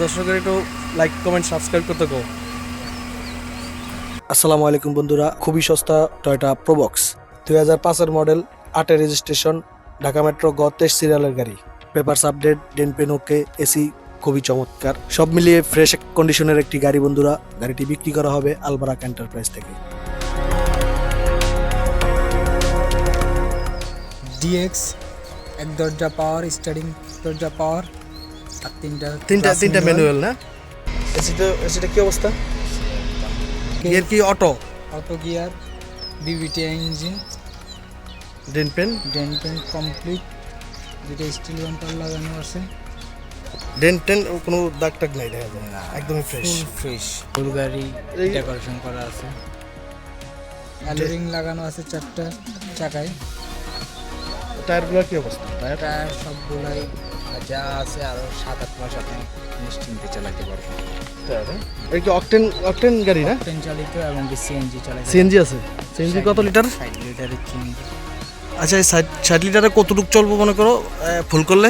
দর্শকের একটু like comment subscribe করতে কো। আসসালামু আলাইকুম বন্ধুরা, খুবই সস্তা টয়োটা প্রোবক্স 2005-এর মডেল, 8-এর রেজিস্ট্রেশন, ঢাকা মেট্রো গ 23 সিরিয়ালের গাড়ি। পেপারস আপডেট, ডেন পেন ওকে, এসি খুবই চমৎকার, সব মিলিয়ে ফ্রেশ কন্ডিশনের একটি গাড়ি বন্ধুরা। গাড়িটি বিক্রি করা হবে আলবারাক এন্টারপ্রাইজ থেকে। ডিএক্স, এক দরজা পাওয়ার, স্টারিং দরজা পাওয়ার, আর তিনটা ম্যানুয়াল না? এসিটা কি অবস্থা? গিয়ার কি অটো গিয়ার, বিবিটি ইঞ্জিন, ডেন পেন কমপ্লিট, দুটো স্টিল বাম্পার লাগানো আছে। ডেন টেন কোনো দাগ টাগ নাই, দেখা যায় না, একদমই ফ্রেশ ফুল গাড়ি ডেকোরেশন করা আছে। অ্যালোরিং লাগানো আছে 4টা চাকায়। টায়ারগুলোর কি অবস্থা? টায়ার সবগুলাই যা আছে, আরো 7-8 মাস আপনি নিশ্চিন্তে চালাতে পারবেন। এটা কি অকটেন গাড়ি না? অকটেন চালিত এবং সিএনজি চালাতে। সিএনজি আছে? সিএনজি কত লিটার? 60 লিটারের সিএনজি। আচ্ছা, এই 60 লিটারে কতটুকু চলবো মনে করো ফুল করলে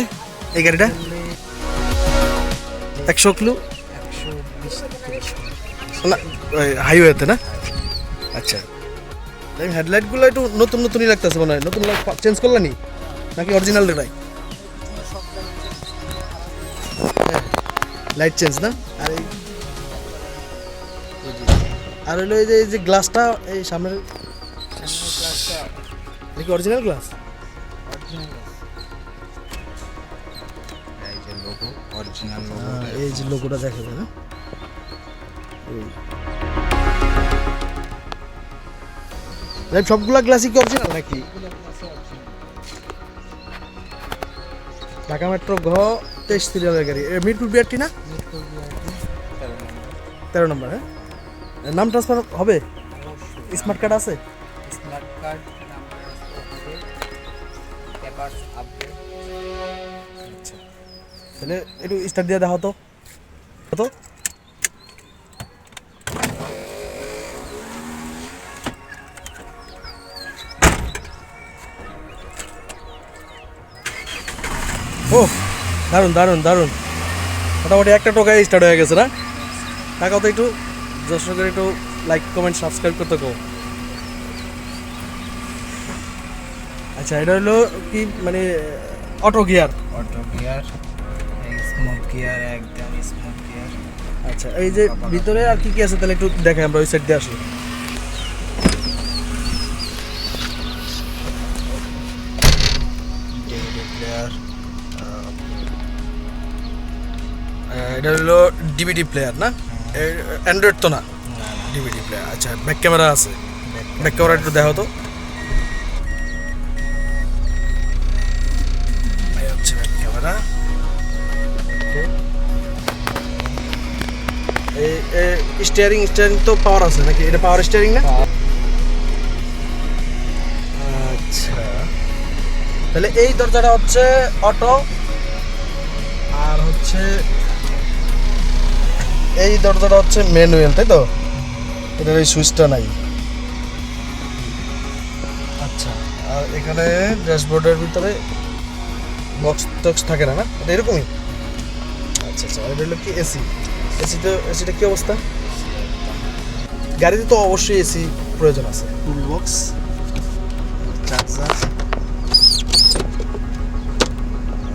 এই গাড়িটা? 100 কিলো 120-30 না, হাইওয়েতে না? আচ্ছা, হেডলাইটগুলো একটু নতুনই লাগতেছে মনে হয়। নতুন চেঞ্জ করলানি নাকি অরিজিনাল লাইট? লাইট চেঞ্জ না? আর হইলো এই যে গ্লাসটা, এই সামনের গ্লাসটা কি অরিজিনাল গ্লাস? এই যে লোগো, অরিজিনাল লোগো, এই যে লোগোটা দেখা যায় না? সবগুলা গ্লাসই কি অরিজিনাল নাকি? ঢাকা মেট্রো ঘ 23 সিরিয়ালের গাড়ি। মিরপুর বিআরটি না? 13 নম্বর। হ্যাঁ, নাম ট্রান্সফার হবে? স্মার্ট কার্ড আছে? স্মার্ট কার্ড, নাম্বার আছে, পেপারস আপডেট। আচ্ছা, তাহলে একটু স্টার্ট দিয়ে দেখাও তো। কত? ও দারুণ দারুণ দারুণ, মোটামুটি একটা টোকায় স্টার্ট হয়ে গেছে না? টাকাও তো একটু দর্শকের একটু লাইক কমেন্ট সাবস্ক্রাইব করতে কো। আচ্ছা, এটা হলো কি মানে অটো গিয়ার? স্মুথ গিয়ার, একদম স্মুথ গিয়ার। আচ্ছা, এই যে ভিতরে আর কি কি আছে তাহলে একটু দেখাই, আমরা ওই সাইড দিয়ে আসি। প্লেয়ার, এটা হলো ডিভিডি প্লেয়ার না? অ্যান্ড্রয়েড তো না, ডিভিডি প্লেয়ার। আচ্ছা, ব্যাক ক্যামেরা আছে? ব্যাক ক্যামেরা একটু দেখো তো। এই হচ্ছে ব্যাক ক্যামেরা। এই স্টিয়ারিং তো পাওয়ার আছে নাকি? এটা পাওয়ার স্টিয়ারিং না? আচ্ছা, তাহলে এই দরজাটা হচ্ছে অটো, আর হচ্ছে এই দরজাটা হচ্ছে ম্যানুয়াল, তাই তো? এটার এই সুইচটা নাই। আচ্ছা, আর এখানে ড্যাশবোর্ডের ভিতরে বক্স টক্স থাকে না? এটা এরকমই? আচ্ছা আচ্ছা, এটা হলো কি এসিটা কি অবস্থা? গাড়িতে তো অবশ্যই এসি প্রয়োজন আছে। Tool box, charger.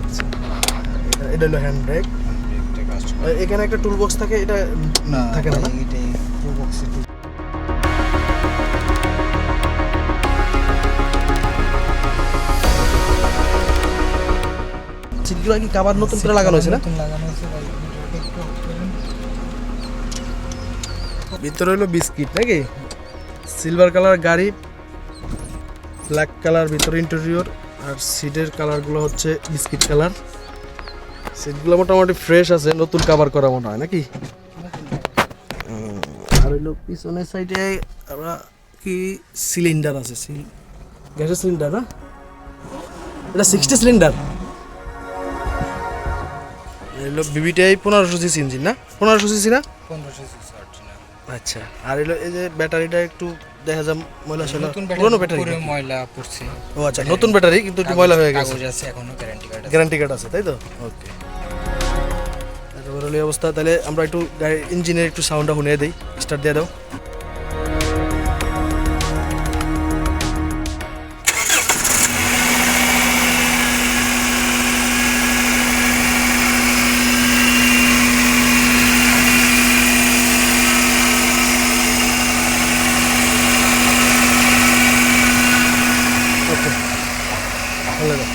আচ্ছা, এটা হলো হ্যান্ড ব্রেক। এখানে একটা টুল বক্স থাকে, এটা থাকে না? এটাই প্রো বক্সে। সিটগুলো কি কাভার নতুন করে লাগানো হয়েছে না? লাগানো হয়েছে। ভিতরে হলো বিস্কিট নাকি? সিলভার কালার গাড়ি, ব্ল্যাক কালার ভিতরে ইন্টেরিয়র, আর সিটের কালারগুলো হচ্ছে বিস্কিট কালার। সিটগুলো মোটামুটি ফ্রেশ আছে, নতুন কাভার করা মনে হয় নাকি? আর হইলো পিছনের সাইডে আমরা কি সিলিন্ডার আছে, গ্যাসের সিলিন্ডার না? এটা 60 সিলিন্ডার। এলো বিবিটিআই 1500 সিসি ইঞ্জিন না? 1500 সিসি না? 1500 সিসি অরিজিনাল। আচ্ছা, আর এলো এই যে ব্যাটারিটা একটু দেখা যায় ময়লা ছিল, পুরনো ব্যাটারি? পুরো ময়লা পড়ছে। ও আচ্ছা, নতুন ব্যাটারি কিন্তু একটু ময়লা হয়ে গেছে। কাগজ আছে, এখনো গ্যারান্টি কার্ড আছে। গ্যারান্টি কার্ড আছে তাই তো? ওকে। ওভারঅল এই অবস্থা। তাহলে আমরা একটু গাড়ির ইঞ্জিনের একটু সাউন্ডটা শুনে দিই, স্টার্ট দিয়ে দাও। ওকে, ভালো লাগলো।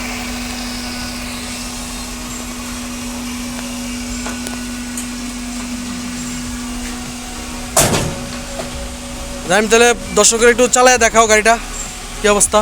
আমি তাহলে দর্শকের একটু চালায় দেখাও গাড়িটা কি অবস্থা।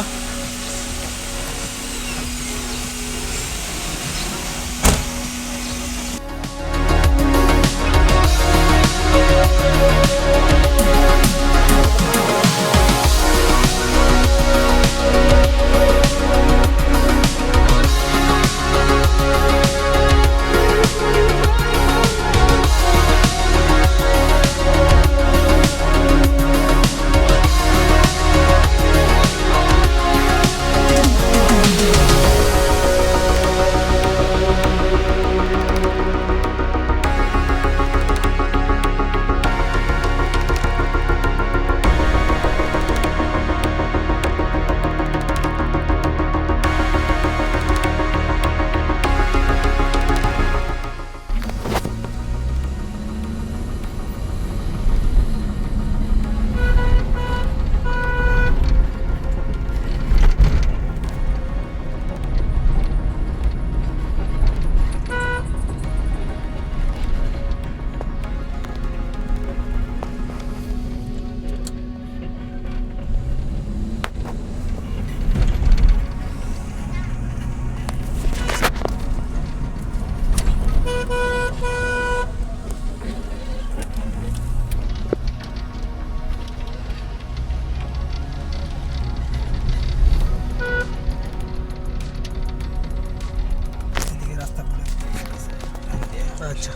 আচ্ছা,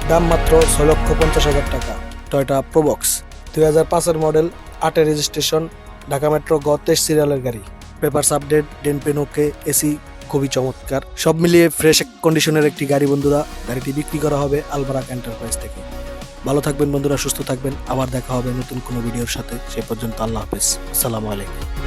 দাম মাত্র 6,50,000 টাকা। টয়োটা প্রোবক্স 2005-এর মডেল, 8-এর রেজিস্ট্রেশন, ঢাকা মেট্রো গ 23 সিরিয়ালের গাড়ি। পেপারস আপডেট, ডেন পেন ওকে, এসি খুবই চমৎকার, সব মিলিয়ে ফ্রেশ কন্ডিশনের একটি গাড়ি বন্ধুরা। গাড়িটি বিক্রি করা হবে আলবারাক এন্টারপ্রাইজ থেকে। ভালো থাকবেন বন্ধুরা, সুস্থ থাকবেন। আবার দেখা হবে নতুন কোনো ভিডিওর সাথে। সে পর্যন্ত আল্লাহ হাফেজ, আসসালামু আলাইকুম।